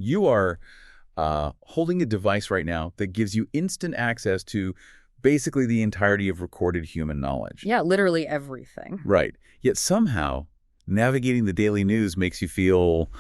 You are holding a device right now that gives you instant access to basically the entirety of recorded human knowledge. Yeah, literally everything. Right. Yet somehow, navigating the daily news makes you feel,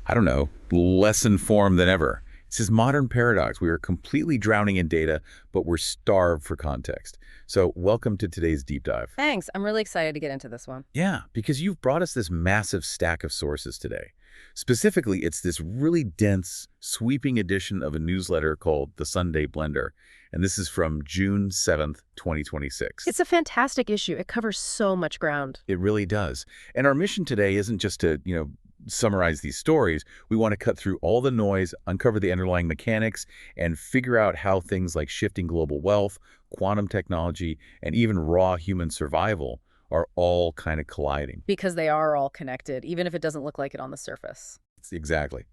I don't know, less informed than ever. It's this modern paradox. We are completely drowning in data, but we're starved for context. So welcome to today's deep dive. Thanks. I'm really excited to get into this one. Yeah, because you've brought us this massive stack of sources today. Specifically, it's this really dense, sweeping edition of a newsletter called The Sunday Blender. And this is from June 7th, 2026. It's a fantastic issue. It covers so much ground. It really does. And our mission today isn't just to, summarize these stories. We want to cut through all the noise, uncover the underlying mechanics, and figure out how things like shifting global wealth, quantum technology, and even raw human survival are all kind of colliding. Because they are all connected, even if it doesn't look like it on the surface. Exactly.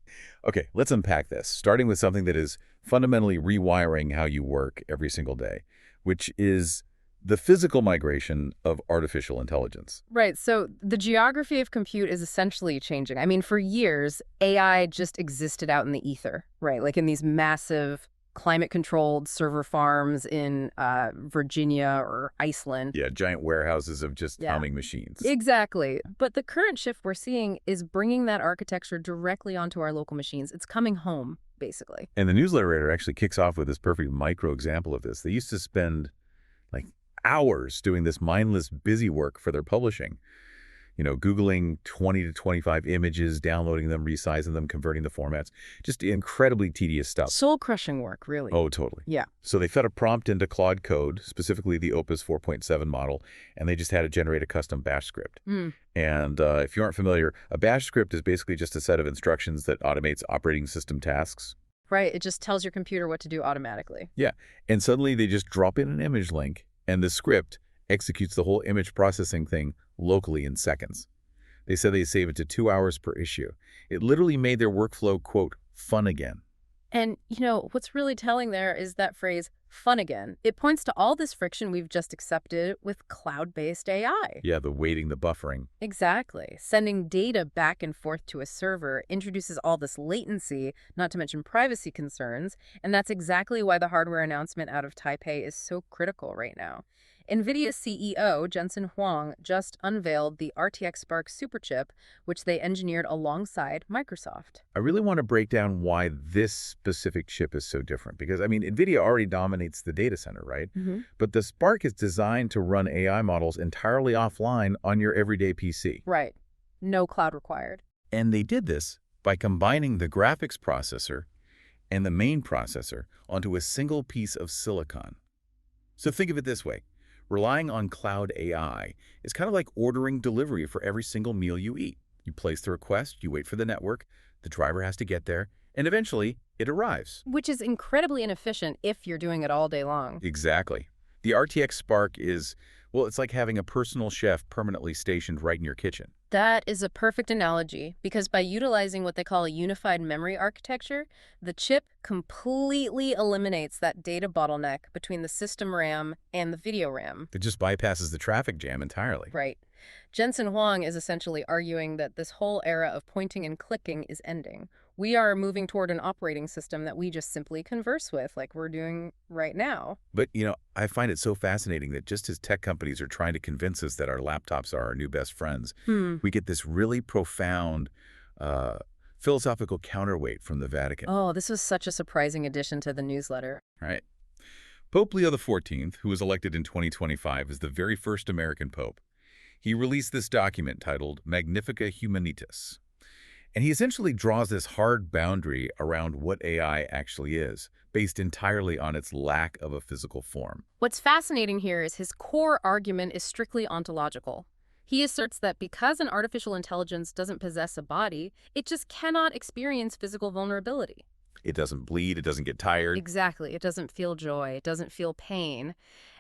Okay, let's unpack this, starting with something that is fundamentally rewiring how you work every single day, which is the physical migration of artificial intelligence. Right. So the geography of compute is essentially changing. I mean, for years, AI just existed out in the ether, right? Like in these massive climate-controlled server farms in Virginia or Iceland. Yeah, giant warehouses of just humming machines. Exactly. But the current shift we're seeing is bringing that architecture directly onto our local machines. It's coming home, basically. And the newsletter writer actually kicks off with this perfect micro example of this. They used to spend like hours doing this mindless busy work for their publishing. Googling 20 to 25 images, downloading them, resizing them, converting the formats. Just incredibly tedious stuff. Soul-crushing work, really. Oh, totally. Yeah. So they fed a prompt into Claude Code, specifically the Opus 4.7 model, and they just had to generate a custom bash script. And if you aren't familiar, a bash script is basically just a set of instructions that automates operating system tasks. Right. It just tells your computer what to do automatically. Yeah. And suddenly they just drop in an image link, and the script executes the whole image processing thing locally in seconds. They said they save it to 2 hours per issue. It literally made their workflow, quote, fun again. And, what's really telling there is that phrase, fun again. It points to all this friction we've just accepted with cloud-based AI. Yeah, the waiting, the buffering. Exactly. Sending data back and forth to a server introduces all this latency, not to mention privacy concerns, and that's exactly why the hardware announcement out of Taipei is so critical right now. Nvidia CEO Jensen Huang just unveiled the RTX Spark superchip, which they engineered alongside Microsoft. I really want to break down why this specific chip is so different, because, Nvidia already dominates the data center, right? But the Spark is designed to run AI models entirely offline on your everyday PC. Right. No cloud required. And they did this by combining the graphics processor and the main processor onto a single piece of silicon. So think of it this way. Relying on cloud AI is kind of like ordering delivery for every single meal you eat. You place the request, you wait for the network, the driver has to get there, and eventually it arrives. Which is incredibly inefficient if you're doing it all day long. Exactly. The RTX Spark is, well, it's like having a personal chef permanently stationed right in your kitchen. That is a perfect analogy, because by utilizing what they call a unified memory architecture, the chip completely eliminates that data bottleneck between the system RAM and the video RAM. It just bypasses the traffic jam entirely. Right. Jensen Huang is essentially arguing that this whole era of pointing and clicking is ending. We are moving toward an operating system that we just simply converse with, like we're doing right now. But, I find it so fascinating that just as tech companies are trying to convince us that our laptops are our new best friends, we get this really profound philosophical counterweight from the Vatican. Oh, this was such a surprising addition to the newsletter. Right. Pope Leo XIV, who was elected in 2025 as the very first American pope, he released this document titled Magnifica Humanitas. And he essentially draws this hard boundary around what AI actually is, based entirely on its lack of a physical form. What's fascinating here is his core argument is strictly ontological. He asserts that because an artificial intelligence doesn't possess a body, it just cannot experience physical vulnerability. It doesn't bleed, it doesn't get tired. Exactly. It doesn't feel joy, it doesn't feel pain.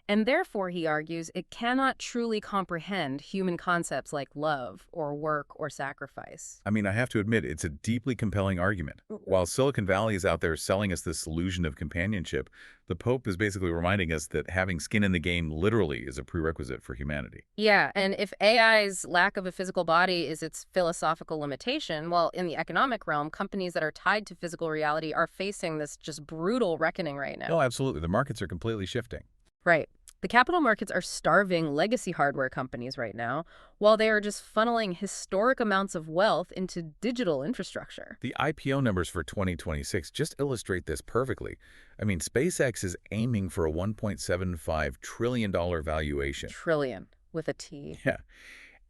And therefore, he argues, it cannot truly comprehend human concepts like love or work or sacrifice. I mean, I have to admit, it's a deeply compelling argument. While Silicon Valley is out there selling us this illusion of companionship, the Pope is basically reminding us that having skin in the game literally is a prerequisite for humanity. Yeah, and if AI's lack of a physical body is its philosophical limitation, well, in the economic realm, companies that are tied to physical reality are facing this just brutal reckoning right now. Oh, absolutely. The markets are completely shifting. Right. The capital markets are starving legacy hardware companies right now, while they are just funneling historic amounts of wealth into digital infrastructure. The IPO numbers for 2026 just illustrate this perfectly. I mean, SpaceX is aiming for a $1.75 trillion valuation. Trillion with a T. Yeah.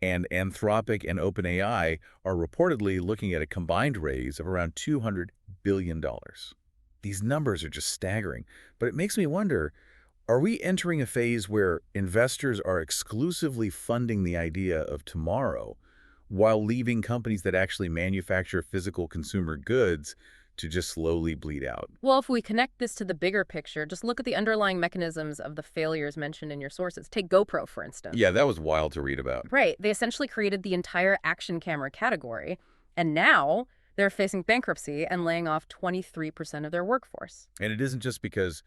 And Anthropic and OpenAI are reportedly looking at a combined raise of around $200 billion. These numbers are just staggering, but it makes me wonder, are we entering a phase where investors are exclusively funding the idea of tomorrow while leaving companies that actually manufacture physical consumer goods to just slowly bleed out? Well, if we connect this to the bigger picture, just look at the underlying mechanisms of the failures mentioned in your sources. Take GoPro, for instance. Yeah, that was wild to read about. Right. They essentially created the entire action camera category, and now they're facing bankruptcy and laying off 23% of their workforce. And it isn't just because,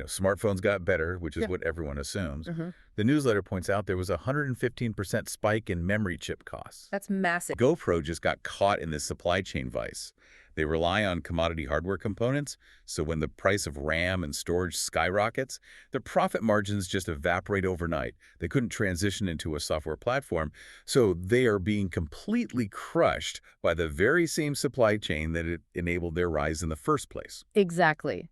smartphones got better, which is what everyone assumes. The newsletter points out there was a 115% spike in memory chip costs. That's massive. GoPro just got caught in this supply chain vice. They rely on commodity hardware components, so when the price of RAM and storage skyrockets, their profit margins just evaporate overnight. They couldn't transition into a software platform, so they are being completely crushed by the very same supply chain that enabled their rise in the first place. Exactly.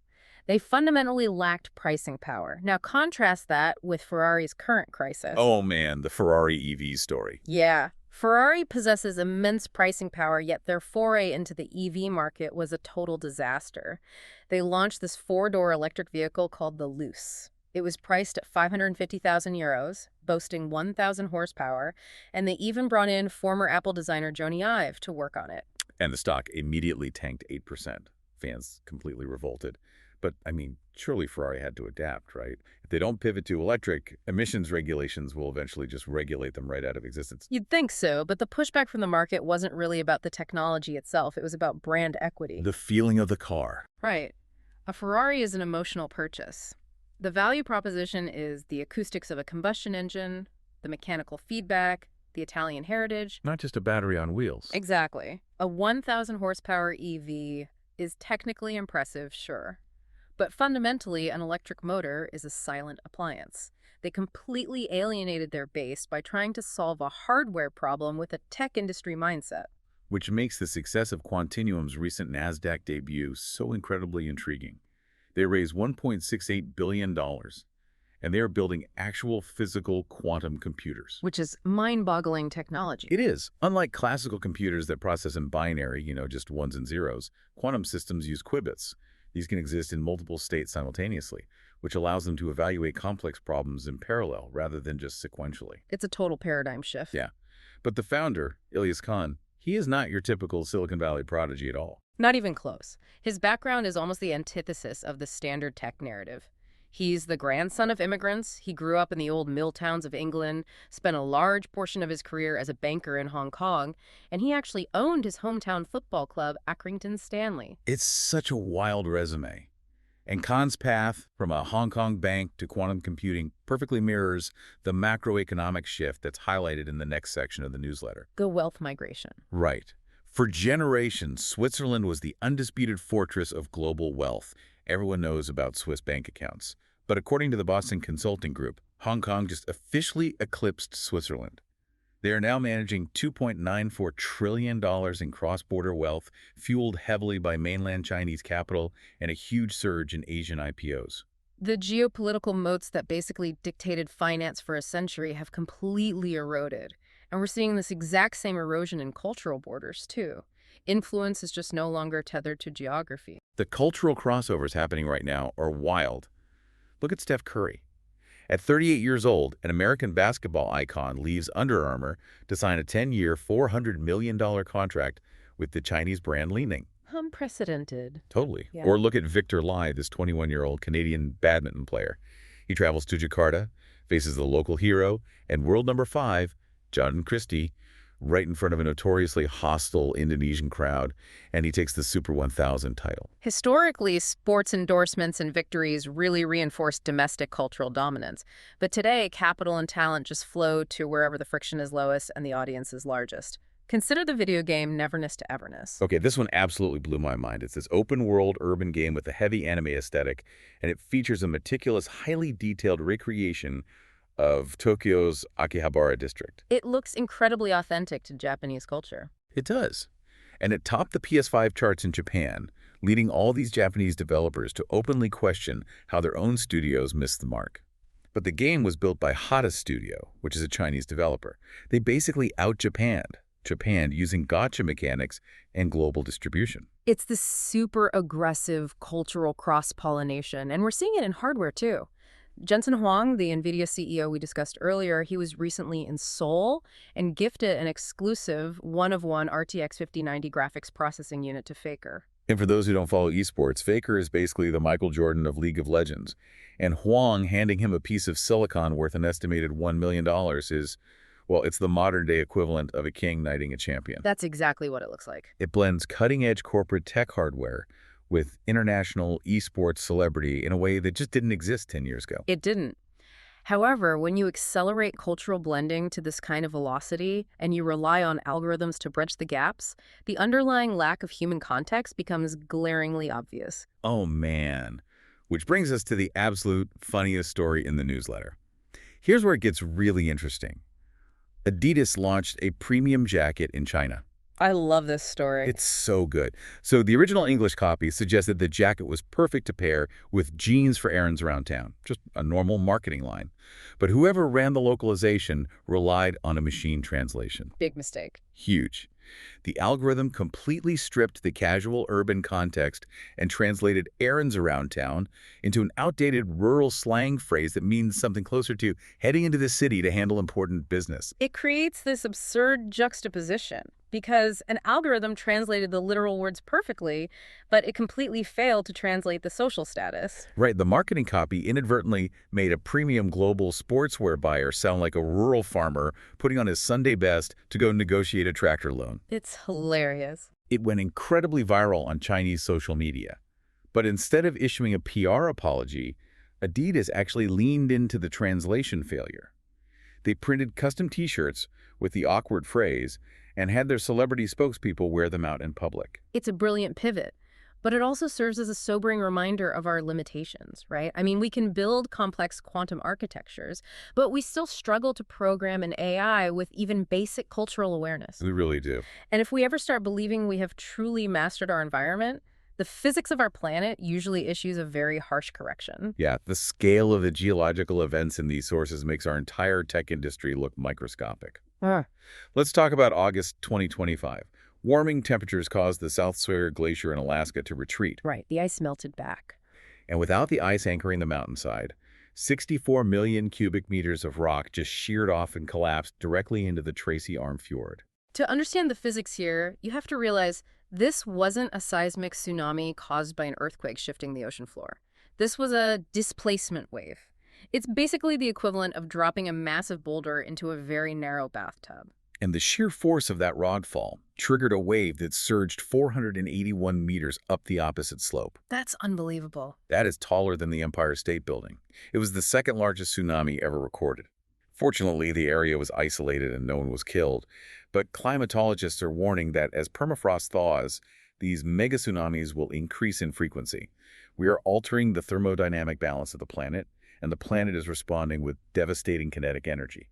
They fundamentally lacked pricing power. Now contrast that with Ferrari's current crisis. Oh man, the Ferrari EV story. Yeah. Ferrari possesses immense pricing power, yet their foray into the EV market was a total disaster. They launched this four-door electric vehicle called the Luce. It was priced at 550,000 euros, boasting 1,000 horsepower, and they even brought in former Apple designer Jony Ive to work on it. And the stock immediately tanked 8%. Fans completely revolted. But, I mean, surely Ferrari had to adapt, right? If they don't pivot to electric, emissions regulations will eventually just regulate them right out of existence. You'd think so, but the pushback from the market wasn't really about the technology itself. It was about brand equity. The feeling of the car. Right. A Ferrari is an emotional purchase. The value proposition is the acoustics of a combustion engine, the mechanical feedback, the Italian heritage. Not just a battery on wheels. Exactly. A 1,000 horsepower EV is technically impressive, sure. But fundamentally, an electric motor is a silent appliance. They completely alienated their base by trying to solve a hardware problem with a tech industry mindset. Which makes the success of Quantinuum's recent NASDAQ debut so incredibly intriguing. They raised $1.68 billion, and they are building actual physical quantum computers. Which is mind-boggling technology. It is. Unlike classical computers that process in binary, just ones and zeros, quantum systems use qubits. These can exist in multiple states simultaneously, which allows them to evaluate complex problems in parallel rather than just sequentially. It's a total paradigm shift. Yeah. But the founder, Ilyas Khan, he is not your typical Silicon Valley prodigy at all. Not even close. His background is almost the antithesis of the standard tech narrative. He's the grandson of immigrants. He grew up in the old mill towns of England, spent a large portion of his career as a banker in Hong Kong, and he actually owned his hometown football club, Accrington Stanley. It's such a wild resume. And Khan's path from a Hong Kong bank to quantum computing perfectly mirrors the macroeconomic shift that's highlighted in the next section of the newsletter. The wealth migration. Right. For generations, Switzerland was the undisputed fortress of global wealth. Everyone knows about Swiss bank accounts. But according to the Boston Consulting Group, Hong Kong just officially eclipsed Switzerland. They are now managing $2.94 trillion in cross-border wealth, fueled heavily by mainland Chinese capital and a huge surge in Asian IPOs. The geopolitical moats that basically dictated finance for a century have completely eroded. And we're seeing this exact same erosion in cultural borders, too. Influence is just no longer tethered to geography. The cultural crossovers happening right now are wild. Look at Steph Curry. At 38 years old, an American basketball icon leaves Under Armour to sign a 10-year, $400 million contract with the Chinese brand Li-Ning. Unprecedented. Totally. Yeah. Or look at Victor Lai, this 21-year-old Canadian badminton player. He travels to Jakarta, faces the local hero, and world number 5, John Christie, right in front of a notoriously hostile Indonesian crowd, and he takes the Super 1000 title. Historically, sports endorsements and victories really reinforced domestic cultural dominance. But today, capital and talent just flow to wherever the friction is lowest and the audience is largest. Consider the video game Neverness to Everness. Okay, this one absolutely blew my mind. It's this open-world urban game with a heavy anime aesthetic, and it features a meticulous, highly detailed recreation of Tokyo's Akihabara district. It looks incredibly authentic to Japanese culture. It does. And it topped the PS5 charts in Japan, leading all these Japanese developers to openly question how their own studios missed the mark. But the game was built by Hada Studio, which is a Chinese developer. They basically out-Japanned Japan using gotcha mechanics and global distribution. It's this super aggressive cultural cross-pollination, and we're seeing it in hardware too. Jensen Huang, the Nvidia CEO we discussed earlier, he was recently in Seoul and gifted an exclusive one-of-one RTX 5090 graphics processing unit to Faker. And for those who don't follow esports, Faker is basically the Michael Jordan of League of Legends. And Huang handing him a piece of silicon worth an estimated $1 million is, well, it's the modern-day equivalent of a king knighting a champion. That's exactly what it looks like. It blends cutting-edge corporate tech hardware with international esports celebrity in a way that just didn't exist 10 years ago. It didn't. However, when you accelerate cultural blending to this kind of velocity and you rely on algorithms to bridge the gaps, the underlying lack of human context becomes glaringly obvious. Oh, man. Which brings us to the absolute funniest story in the newsletter. Here's where it gets really interesting. Adidas launched a premium jacket in China. I love this story. It's so good. So the original English copy suggested the jacket was perfect to pair with jeans for errands around town, just a normal marketing line. But whoever ran the localization relied on a machine translation. Big mistake. Huge. The algorithm completely stripped the casual urban context and translated errands around town into an outdated rural slang phrase that means something closer to heading into the city to handle important business. It creates this absurd juxtaposition because an algorithm translated the literal words perfectly, but it completely failed to translate the social status. Right, the marketing copy inadvertently made a premium global sportswear buyer sound like a rural farmer putting on his Sunday best to go negotiate a tractor loan. It's hilarious. It went incredibly viral on Chinese social media. But instead of issuing a PR apology, Adidas actually leaned into the translation failure. They printed custom T-shirts with the awkward phrase and had their celebrity spokespeople wear them out in public. It's a brilliant pivot, but it also serves as a sobering reminder of our limitations, right? I mean, we can build complex quantum architectures, but we still struggle to program an AI with even basic cultural awareness. We really do. And if we ever start believing we have truly mastered our environment, the physics of our planet usually issues a very harsh correction. Yeah, the scale of the geological events in these sources makes our entire tech industry look microscopic. Let's talk about August 2025. Warming temperatures caused the South Sawyer Glacier in Alaska to retreat. Right, the ice melted back. And without the ice anchoring the mountainside, 64 million cubic meters of rock just sheared off and collapsed directly into the Tracy Arm Fjord. To understand the physics here, you have to realize this wasn't a seismic tsunami caused by an earthquake shifting the ocean floor. This was a displacement wave. It's basically the equivalent of dropping a massive boulder into a very narrow bathtub. And the sheer force of that rockfall triggered a wave that surged 481 meters up the opposite slope. That's unbelievable. That is taller than the Empire State Building. It was the second largest tsunami ever recorded. Fortunately, the area was isolated and no one was killed. But climatologists are warning that as permafrost thaws, these mega tsunamis will increase in frequency. We are altering the thermodynamic balance of the planet, and the planet is responding with devastating kinetic energy.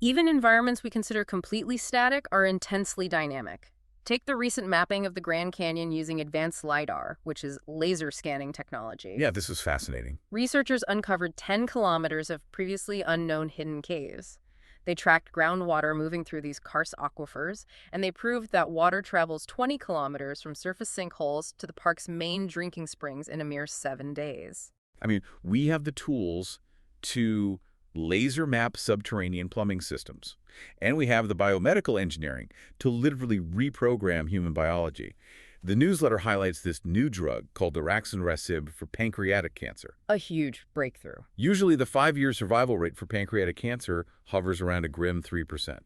Even environments we consider completely static are intensely dynamic. Take the recent mapping of the Grand Canyon using advanced LiDAR, which is laser scanning technology. Yeah, this is fascinating. Researchers uncovered 10 kilometers of previously unknown hidden caves. They tracked groundwater moving through these karst aquifers, and they proved that water travels 20 kilometers from surface sinkholes to the park's main drinking springs in a mere 7 days. I mean, we have the tools to laser map subterranean plumbing systems. And we have the biomedical engineering to literally reprogram human biology. The newsletter highlights this new drug called daraxonrasib for pancreatic cancer. A huge breakthrough. Usually, the 5-year survival rate for pancreatic cancer hovers around a grim 3%.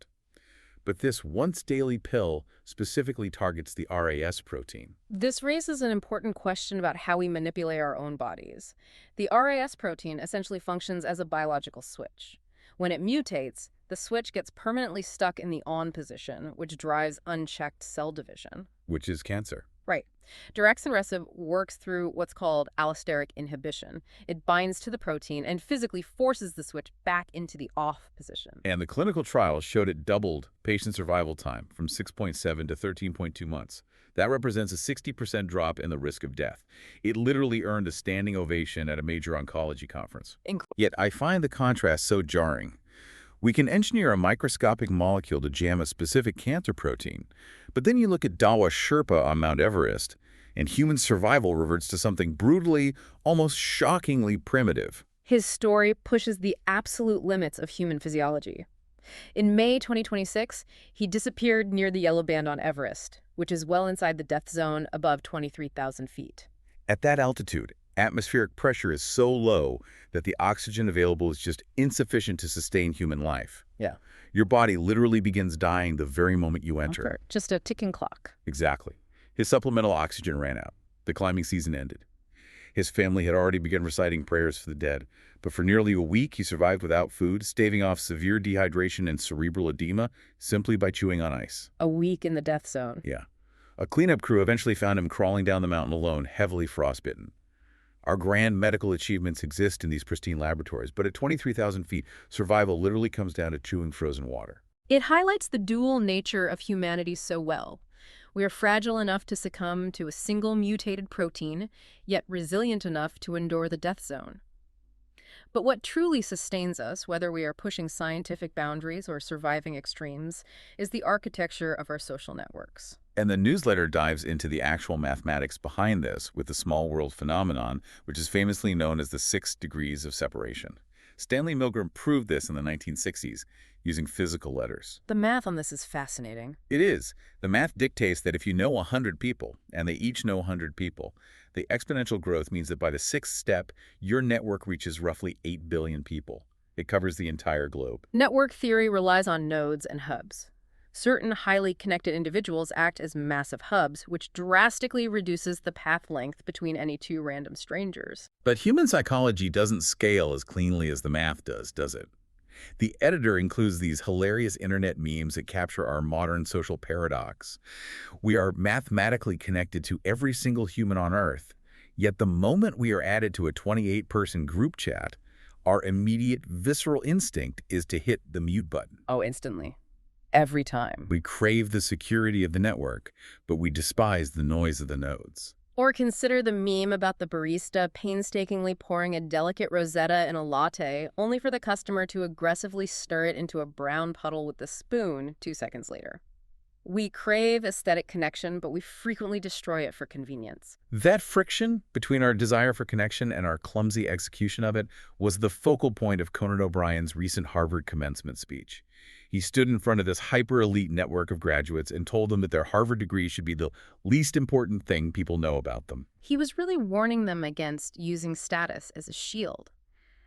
But this once-daily pill specifically targets the RAS protein. This raises an important question about how we manipulate our own bodies. The RAS protein essentially functions as a biological switch. When it mutates, the switch gets permanently stuck in the on position, which drives unchecked cell division. Which is cancer. Right. Daraxonrasib works through what's called allosteric inhibition. It binds to the protein and physically forces the switch back into the off position. And the clinical trials showed it doubled patient survival time from 6.7 to 13.2 months. That represents a 60% drop in the risk of death. It literally earned a standing ovation at a major oncology conference. Yet I find the contrast so jarring. We can engineer a microscopic molecule to jam a specific cancer protein, but then you look at Dawa Sherpa on Mount Everest, and human survival reverts to something brutally, almost shockingly primitive. His story pushes the absolute limits of human physiology. In May 2026, he disappeared near the yellow band on Everest, which is well inside the death zone above 23,000 feet. At that altitude, atmospheric pressure is so low that the oxygen available is just insufficient to sustain human life. Yeah. Your body literally begins dying the very moment you enter. Okay. Just a ticking clock. Exactly. His supplemental oxygen ran out. The climbing season ended. His family had already begun reciting prayers for the dead, but for nearly a week he survived without food, staving off severe dehydration and cerebral edema simply by chewing on ice. A week in the death zone. Yeah. A cleanup crew eventually found him crawling down the mountain alone, heavily frostbitten. Our grand medical achievements exist in these pristine laboratories, but at 23,000 feet, survival literally comes down to chewing frozen water. It highlights the dual nature of humanity so well. We are fragile enough to succumb to a single mutated protein, yet resilient enough to endure the death zone. But what truly sustains us, whether we are pushing scientific boundaries or surviving extremes, is the architecture of our social networks. And the newsletter dives into the actual mathematics behind this with the small world phenomenon, which is famously known as the 6 degrees of separation. Stanley Milgram proved this in the 1960s using physical letters. The math on this is fascinating. It is. The math dictates that if you know 100 people, and they each know 100 people, the exponential growth means that by the 6th step, your network reaches roughly 8 billion people. It covers the entire globe. Network theory relies on nodes and hubs. Certain highly connected individuals act as massive hubs, which drastically reduces the path length between any two random strangers. But human psychology doesn't scale as cleanly as the math does it? The editor includes these hilarious internet memes that capture our modern social paradox. We are mathematically connected to every single human on Earth, yet the moment we are added to a 28-person group chat, our immediate visceral instinct is to hit the mute button. Oh, instantly. Every time. We crave the security of the network, but we despise the noise of the nodes. Or consider the meme about the barista painstakingly pouring a delicate rosetta in a latte, only for the customer to aggressively stir it into a brown puddle with a spoon 2 seconds later. We crave aesthetic connection, but we frequently destroy it for convenience. That friction between our desire for connection and our clumsy execution of it was the focal point of Conan O'Brien's recent Harvard commencement speech. He stood in front of this hyper-elite network of graduates and told them that their Harvard degree should be the least important thing people know about them. He was really warning them against using status as a shield.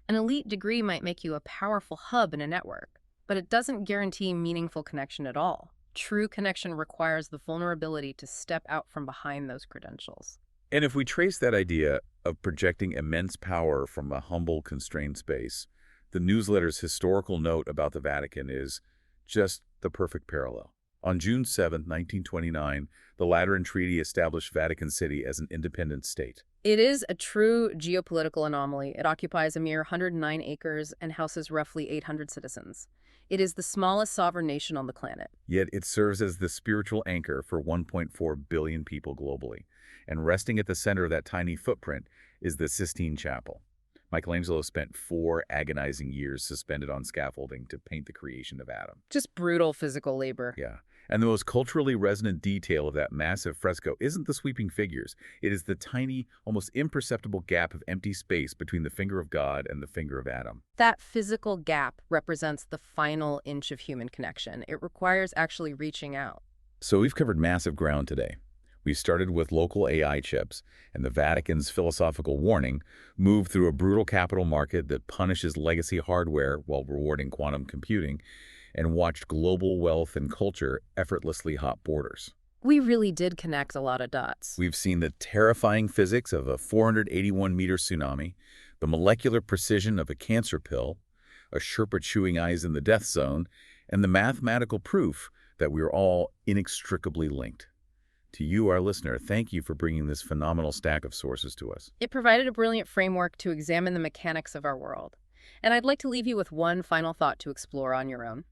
An elite degree might make you a powerful hub in a network, but it doesn't guarantee meaningful connection at all. True connection requires the vulnerability to step out from behind those credentials. And if we trace that idea of projecting immense power from a humble, constrained space, the newsletter's historical note about the Vatican is just the perfect parallel. On June 7, 1929, the Lateran Treaty established Vatican City as an independent state. It is a true geopolitical anomaly. It occupies a mere 109 acres and houses roughly 800 citizens. It is the smallest sovereign nation on the planet. Yet it serves as the spiritual anchor for 1.4 billion people globally. And resting at the center of that tiny footprint is the Sistine Chapel. Michelangelo spent 4 agonizing years suspended on scaffolding to paint the creation of Adam. Just brutal physical labor. Yeah. And the most culturally resonant detail of that massive fresco isn't the sweeping figures. It is the tiny, almost imperceptible gap of empty space between the finger of God and the finger of Adam. That physical gap represents the final inch of human connection. It requires actually reaching out. So we've covered massive ground today. We started with local AI chips, and the Vatican's philosophical warning moved through a brutal capital market that punishes legacy hardware while rewarding quantum computing, and watched global wealth and culture effortlessly hop borders. We really did connect a lot of dots. We've seen the terrifying physics of a 481-meter tsunami, the molecular precision of a cancer pill, a Sherpa chewing eyes in the death zone, and the mathematical proof that we're all inextricably linked. To you, our listener, thank you for bringing this phenomenal stack of sources to us. It provided a brilliant framework to examine the mechanics of our world. And I'd like to leave you with one final thought to explore on your own.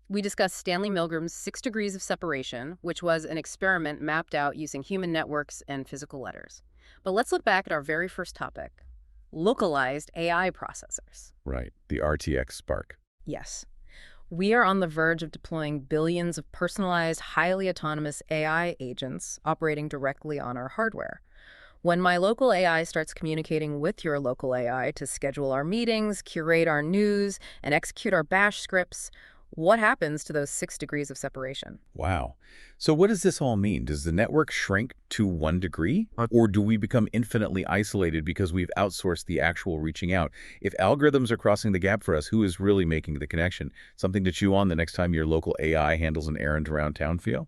We discussed Stanley Milgram's 6 degrees of separation, which was an experiment mapped out using human networks and physical letters. But let's look back at our very first topic, localized AI processors. Right, the RTX Spark. Yes. We are on the verge of deploying billions of personalized, highly autonomous AI agents operating directly on our hardware. When my local AI starts communicating with your local AI to schedule our meetings, curate our news, and execute our bash scripts, what happens to those 6 degrees of separation? Wow. So what does this all mean? Does the network shrink to 1 degree? Or do we become infinitely isolated because we've outsourced the actual reaching out? If algorithms are crossing the gap for us, who is really making the connection? Something to chew on the next time your local AI handles an errand around town for you?